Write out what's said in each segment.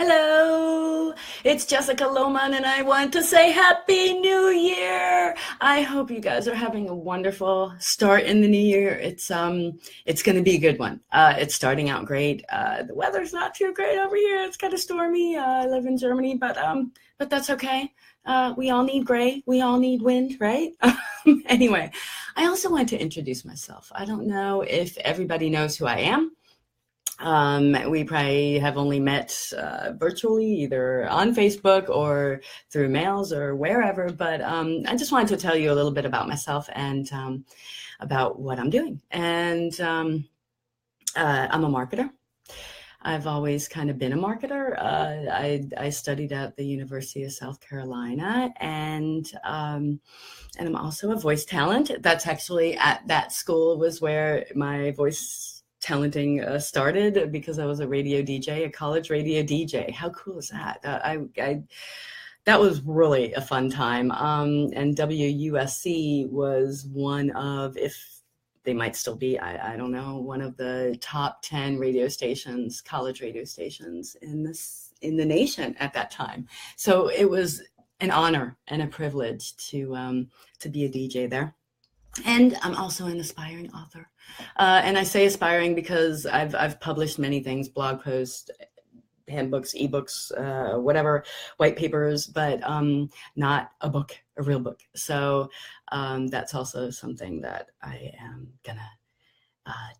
Hello, it's Jessica Lohmann, and I want to say Happy New Year. I hope you guys are having a wonderful start in the new year. It's going to be a good one. It's starting out great. The weather's not too great over here. It's kind of stormy. I live in Germany, but that's okay. We all need gray. We all need wind, right? Anyway, I also want to introduce myself. I don't know if everybody knows who I am. We probably have only met virtually, either on Facebook or through mails or wherever. But I just wanted to tell you a little bit about myself and about what I'm doing. And I'm a marketer. I've always kind of been a marketer. I studied at the University of South Carolina, and I'm also a voice talent. That's actually at that school was where my voice talenting started, because I was a radio DJ, a college radio DJ. How cool is that? That was really a fun time. And WUSC was one of, if they might still be, I don't know, one of the top 10 radio stations, college radio stations in the nation at that time. So it was an honor and a privilege to be a DJ there. And I'm also an aspiring author. And I say aspiring because I've published many things, blog posts, handbooks, ebooks, whatever, white papers, but not a book, a real book. So that's also something that I am gonna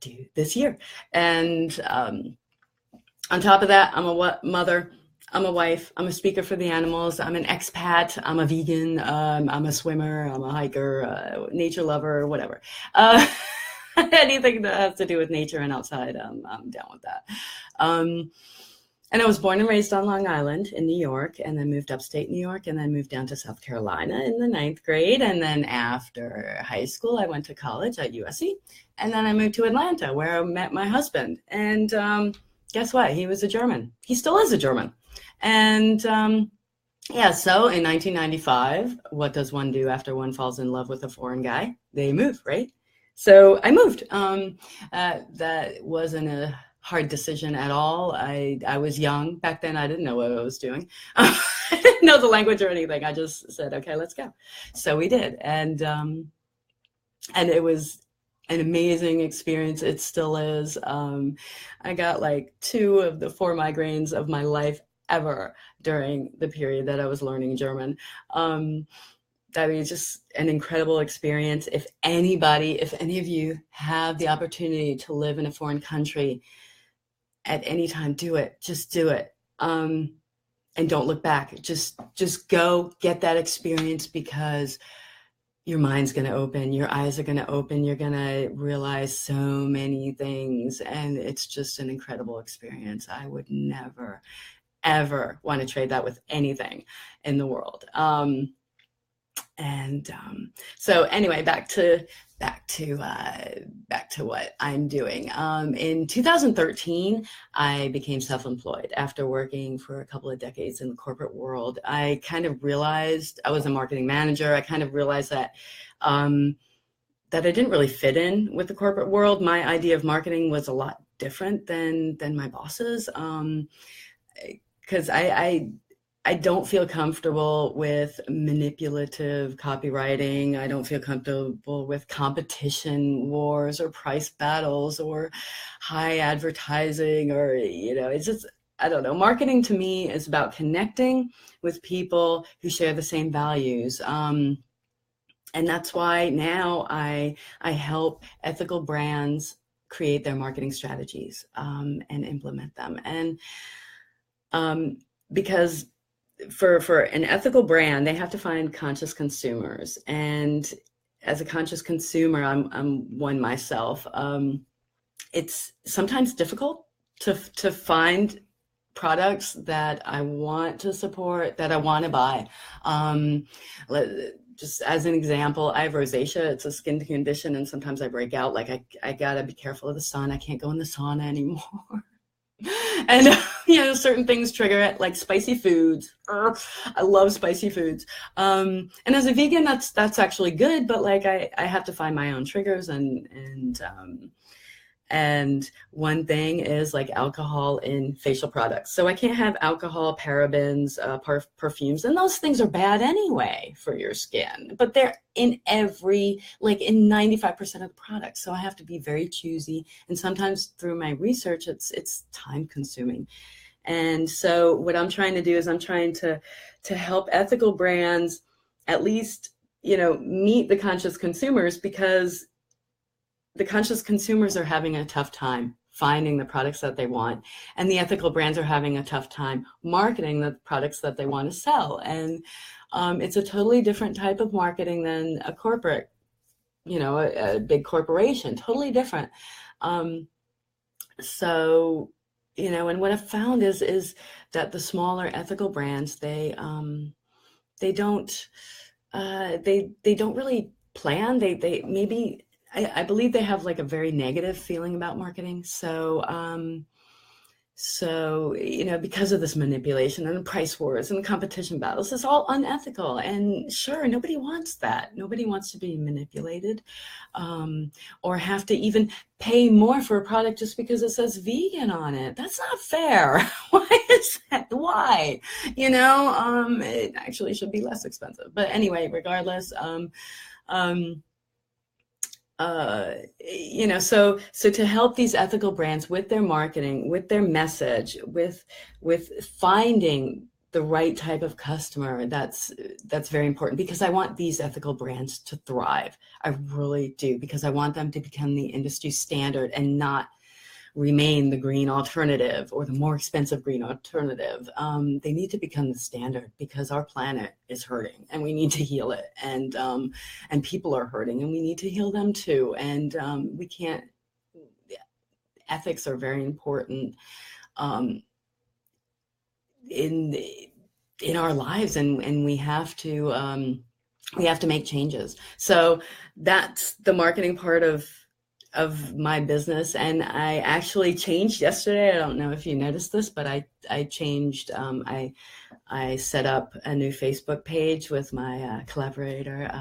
do this year. And on top of that, I'm a mother. I'm a wife. I'm a speaker for the animals. I'm an expat. I'm a vegan. I'm a swimmer. I'm a hiker, nature lover, whatever. Anything that has to do with nature and outside, I'm down with that. And I was born and raised on Long Island in New York, and then moved upstate New York, and then moved down to South Carolina in the 9th grade. And then after high school, I went to college at USC. And then I moved to Atlanta, where I met my husband. And guess what? He was a German. He still is a German. And yeah, so in 1995, what does one do after one falls in love with a foreign guy? They move, right? So I moved. That wasn't a hard decision at all. I was young. Back then, I didn't know what I was doing. I didn't know the language or anything. I just said, okay, let's go. So we did. And it was an amazing experience. It still is. I got like 2 of the 4 migraines of my life ever during the period that I was learning German. That was just an incredible experience. If any of you have the opportunity to live in a foreign country at any time, do it. Just do it. And don't look back. Just go get that experience, because your mind's going to open, your eyes are going to open, you're going to realize so many things. And it's just an incredible experience. I would never, ever want to trade that with anything in the world. So anyway, back to what I'm doing. In 2013, I became self-employed after working for a couple of decades in the corporate world. I kind of realized I was a marketing manager. I kind of realized that that I didn't really fit in with the corporate world. My idea of marketing was a lot different than my boss's. Because I don't feel comfortable with manipulative copywriting. I don't feel comfortable with competition wars or price battles or high advertising, or, it's just, I don't know. Marketing to me is about connecting with people who share the same values. And that's why now I help ethical brands create their marketing strategies and implement them. And because for an ethical brand, they have to find conscious consumers. And as a conscious consumer, I'm one myself. It's sometimes difficult to find products that I want to support, that I want to buy. Just as an example, I have rosacea. It's a skin condition, and sometimes I break out. Like I gotta be careful of the sun. I can't go in the sauna anymore. And certain things trigger it, like spicy foods. I love spicy foods. And as a vegan, that's actually good, but like I have to find my own triggers and And one thing is like alcohol in facial products. So I can't have alcohol, parabens, perfumes, and those things are bad anyway for your skin. But they're in like in 95% of the products. So I have to be very choosy. And sometimes through my research, it's time consuming. And so what I'm trying to do is I'm trying to help ethical brands at least, meet the conscious consumers, because the conscious consumers are having a tough time finding the products that they want, and the ethical brands are having a tough time marketing the products that they want to sell. And it's a totally different type of marketing than a corporate, a big corporation, totally different. So, and what I've found is that the smaller ethical brands, they don't really plan. They maybe, I believe they have like a very negative feeling about marketing. So, because of this manipulation and the price wars and the competition battles, it's all unethical. And sure, nobody wants that. Nobody wants to be manipulated, or have to even pay more for a product just because it says vegan on it. That's not fair. Why is that? Why? It actually should be less expensive. But anyway, regardless, so to help these ethical brands with their marketing, with their message, with finding the right type of customer, that's very important, because I want these ethical brands to thrive. I really do, because I want them to become the industry standard and not remain the green alternative or the more expensive green alternative. They need to become the standard, because our planet is hurting and we need to heal it. And people are hurting and we need to heal them too. And we can't, ethics are very important in our lives, and we have to make changes. So that's the marketing part of my business. And I actually changed yesterday. I don't know if you noticed this, but I changed. I set up a new Facebook page with my collaborator,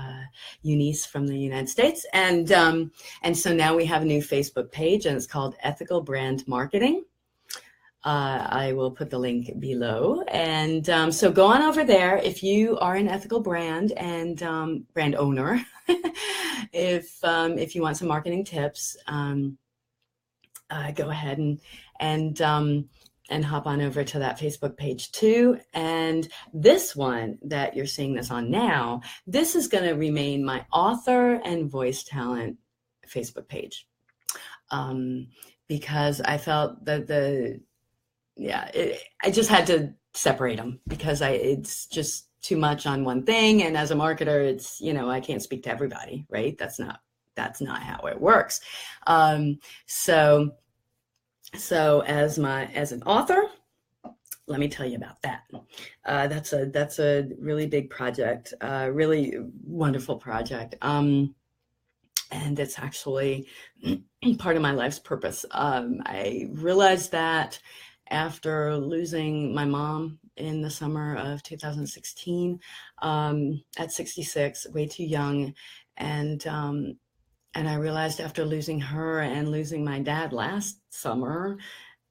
Eunice from the United States. And so now we have a new Facebook page, and it's called Ethical Brand Marketing. I will put the link below. And so go on over there if you are an ethical brand and brand owner. If you want some marketing tips, go ahead and hop on over to that Facebook page too. And this one that you're seeing this on now, this is going to remain my author and voice talent Facebook page, because I felt that I just had to separate them, because it's just too much on one thing. And as a marketer, it's, I can't speak to everybody, right? That's not how it works. So as an author, let me tell you about that. That's a really big project, really wonderful project. And it's actually part of my life's purpose. I realized that after losing my mom in the summer of 2016, at 66, way too young. And I realized after losing her and losing my dad last summer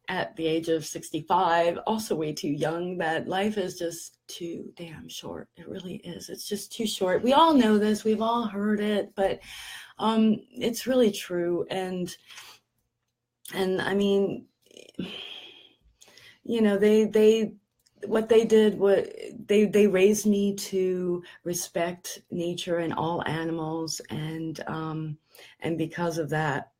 at the age of 65, also way too young, that life is just too damn short. It really is. It's just too short. We all know this. We've all heard it, but it's really true. And I mean, they raised me to respect nature and all animals, and because of that,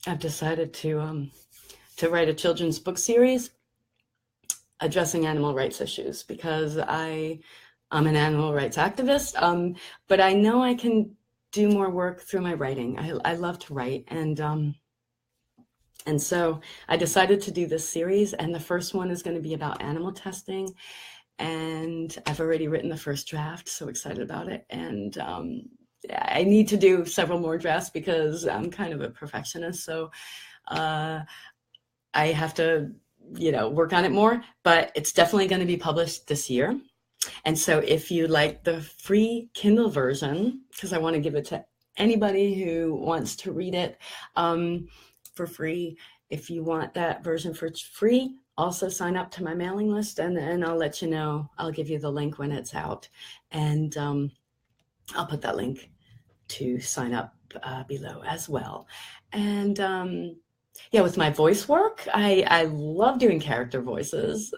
I've decided to write a children's book series addressing animal rights issues, because I'm an animal rights activist, but I know I can do more work through my writing. I love to write, and so I decided to do this series, and the first one is going to be about animal testing, and I've already written the first draft, so excited about it. And I need to do several more drafts because I'm kind of a perfectionist, so I have to, work on it more, but it's definitely going to be published this year. And so if you like the free Kindle version, because I want to give it to anybody who wants to read it for free. If you want that version for free, also sign up to my mailing list, and I'll let you know. I'll give you the link when it's out, and I'll put that link to sign up below as well. And yeah, with my voice work, I love doing character voices.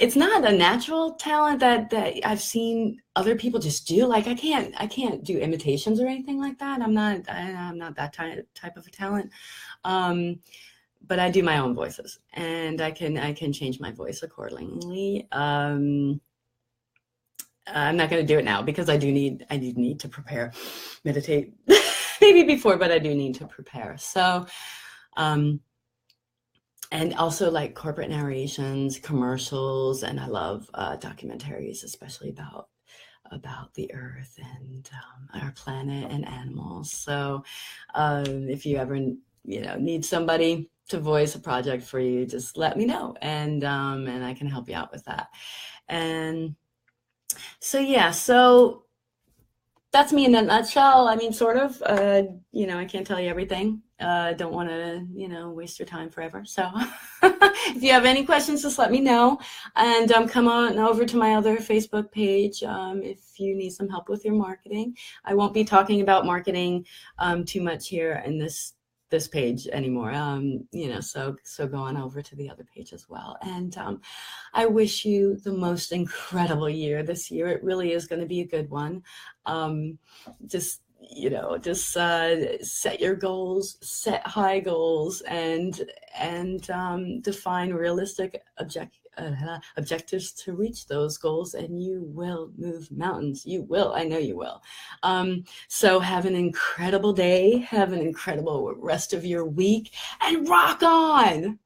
It's not a natural talent that I've seen other people just do. Like I can't do imitations or anything like that. I'm not that type of a talent. But I do my own voices, and I can change my voice accordingly. I'm not going to do it now because I do need to prepare, meditate maybe before, but I do need to prepare. So, and also like corporate narrations, commercials, and I love documentaries, especially about the earth and our planet and animals. So if you ever need somebody to voice a project for you, just let me know, and I can help you out with that. And so yeah, so that's me in a nutshell. I mean, sort of. I can't tell you everything. Don't want to, waste your time forever. So if you have any questions, just let me know. And come on over to my other Facebook page if you need some help with your marketing. I won't be talking about marketing too much here in this page anymore. So go on over to the other page as well. And I wish you the most incredible year this year. It really is going to be a good one. Just set your goals, set high goals, and define realistic objectives to reach those goals, and you will move mountains. You will. I know you will. So have an incredible day. Have an incredible rest of your week, and rock on.